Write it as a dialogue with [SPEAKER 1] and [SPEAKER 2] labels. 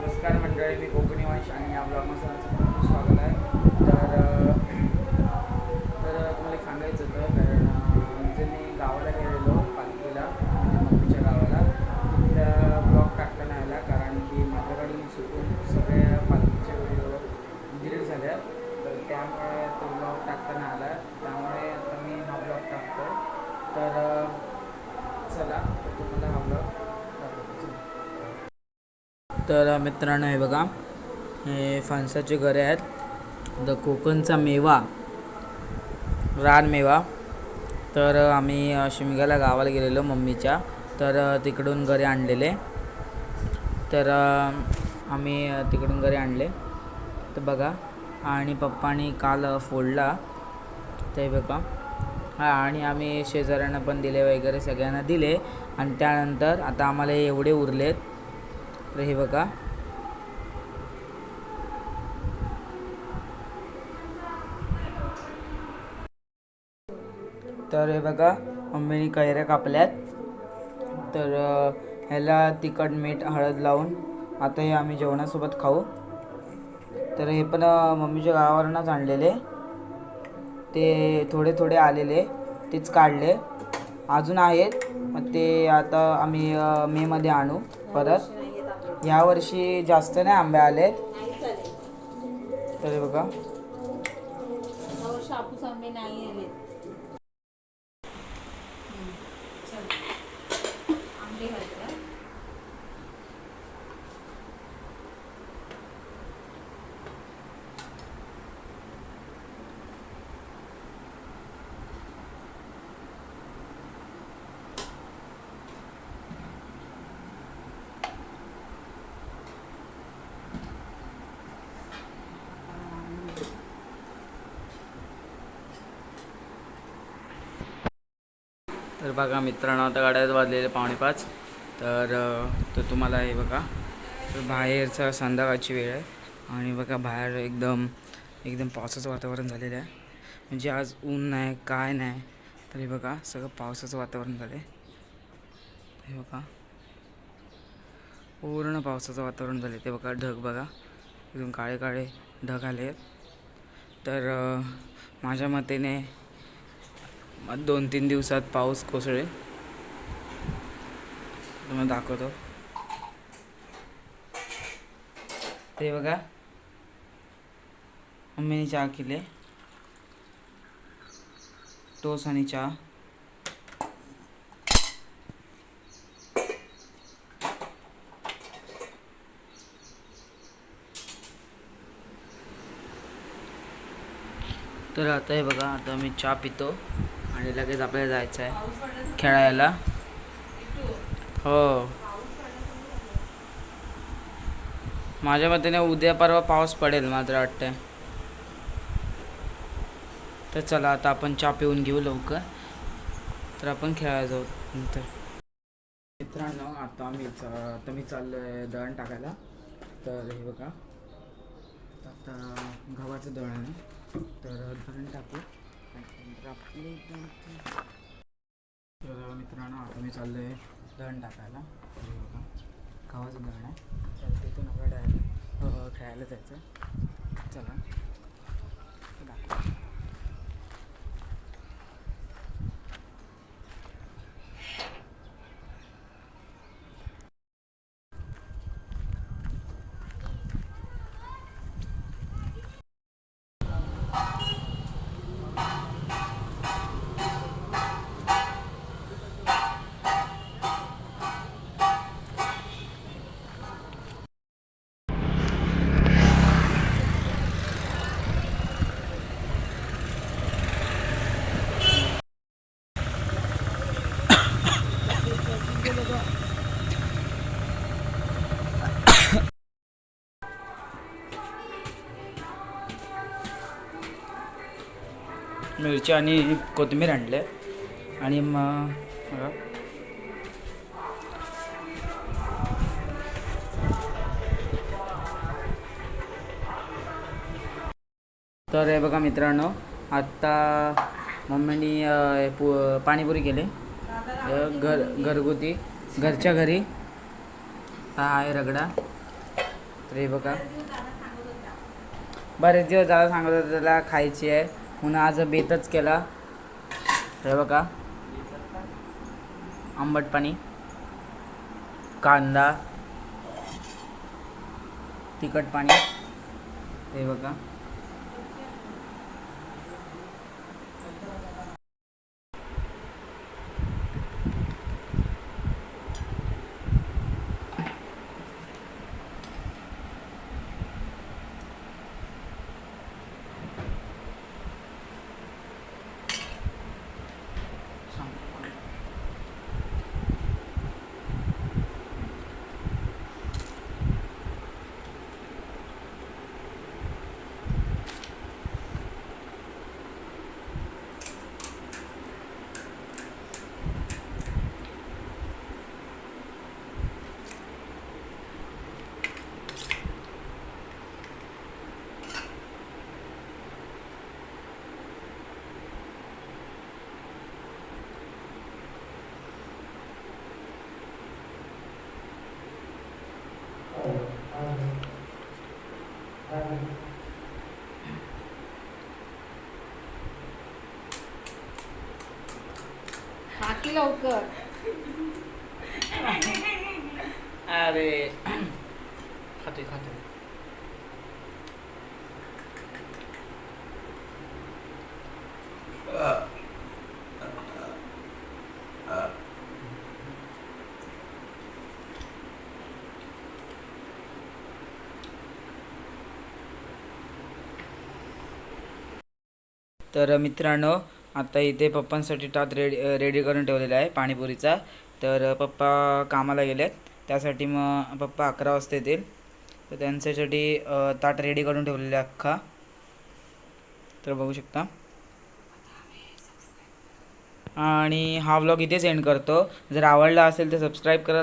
[SPEAKER 1] नमस्कार मंडळी, मी कोकणी वंश आणि या ब्लॉगमध्ये सर्वांचं खूप स्वागत आहे. तर तुम्हाला एक सांगायचं होतं, कारण म्हणजे मी गावाला गेलेलो पालखीला, म्हणजे मम्मीच्या गावाला. तिथला ब्लॉग टाकता नाही आला कारण की माझ्याकडून चुकून सगळ्या पालखीच्या व्हिडिओ डिलीट झाल्या. तर त्यामुळे तो ब्लॉग टाकता नाही आला. त्यामुळे आता मी हा ब्लॉग टाकतो. तर चला तुम्हाला हा ब्लॉग दाखवतो. तर मित्रांनो, हे बघा, हे फणसाचे घरे आहेत. कोकणचा मेवा, रानमेवा. तर आम्ही शिमग्याला गावाला गेलेलो मम्मीच्या, तर तिकडून घरी आणलेले. तर आम्ही तिकडून घरी आणले. तर बघा, आणि पप्पानी काल फोडला, ते बघा. आणि आम्ही शेजाऱ्यांना पण दिले वगैरे, सगळ्यांना दिले. आणि त्यानंतर आता आम्हाला एवढे उरलेत. तर हे बघा, तर हे बघा, मम्मीने कैऱ्या कापल्यात. तर ह्याला तिखट मीठ हळद लावून आता हे आम्ही जेवणासोबत खाऊ. तर हे पण मम्मीच्या गावावरूनच आणलेले, ते थोडे थोडे आलेले, तेच काढले. अजून आहेत, मग ते आता आम्ही मेमध्ये आणू परत. यावर्षी जास्त नाही आंबे आलेत. तर हे बघा,
[SPEAKER 2] हापूस आंबे नाही आले. आंबे घालते.
[SPEAKER 1] तर बघा मित्रांनो, आता गाड्यात वाजलेले 4:45. तर तुम्हाला हे बघा, तर बाहेरचा संध्याकाळची वेळ आहे. आणि बघा, बाहेर एकदम एकदम पावसाचं वातावरण झालेलं आहे. म्हणजे आज ऊन नाही, काय नाही. तर हे बघा, सगळं पावसाचं वातावरण झालं आहे. हे बघा, पूर्ण पावसाचं वातावरण झालं आहे. ते बघा, ढग बघा, एकदम काळे काळे ढग आले आहेत. तर माझ्या मतेने 2-3 दिवसात पाऊस कोसळेल. तुम्हाला दाखवतो. ते बघा, मम्मीने चहा केले, टोस आणि चहा. तर आता हे बघा, आता मी चहा पितो आणि लगेच आपल्याला जायचं आहे खेळायला. हो, माझ्या मतेने उद्या परवा पाऊस पडेल मात्र वाटतं. तर चला, आता आपण चहा पिऊन घेऊ लवकर, तर आपण खेळायला जाऊ नंतर. मित्रांनो, आता मी चाललो आहे दळण टाकायला. तर हे बघा, आता गव्हाचं दळण आहे. तर दळण टाकू. तर मित्रांनो, आता मी चाललो आहे दळण टाकायला. तर हे बघा, गव्हाचं दळण आहे. तर तिथून आपल्याला खेळायला जायचं. चला दाखव. मिरची आणि कोथिंबीर आणले. आणि मग तर हे बघा मित्रांनो, आत्ता मम्मीनी पाणीपुरी केले घरगुती, घरच्या घरी. हा आहे रगडा तर हे बघा बरेच दिवस दादा सांगत होता त्याला खायची आहे म्हणून आज बेतच केला. हे बघा आंबट पाणी, कांदा, तिखट पाणी. हे बघा
[SPEAKER 2] बाकी लवकर.
[SPEAKER 1] अरे खाते खाते. तर मित्रांनो आता इथे पप्पांसाठी टाट रेडी करून ठेवलेला आहे पाणीपुरीचा. तर पप्पा कामाला गेलेत त्यासाठी मग पप्पा 11 वाजता येतील. तर त्यांच्यासाठी ताट रेडी करून ठेवलेलं आहे अख्खा. तर बघू शकता. आणि हा व्लॉग इथेच एंड करतो. जर आवडला असेल तर सबस्क्राईब करा.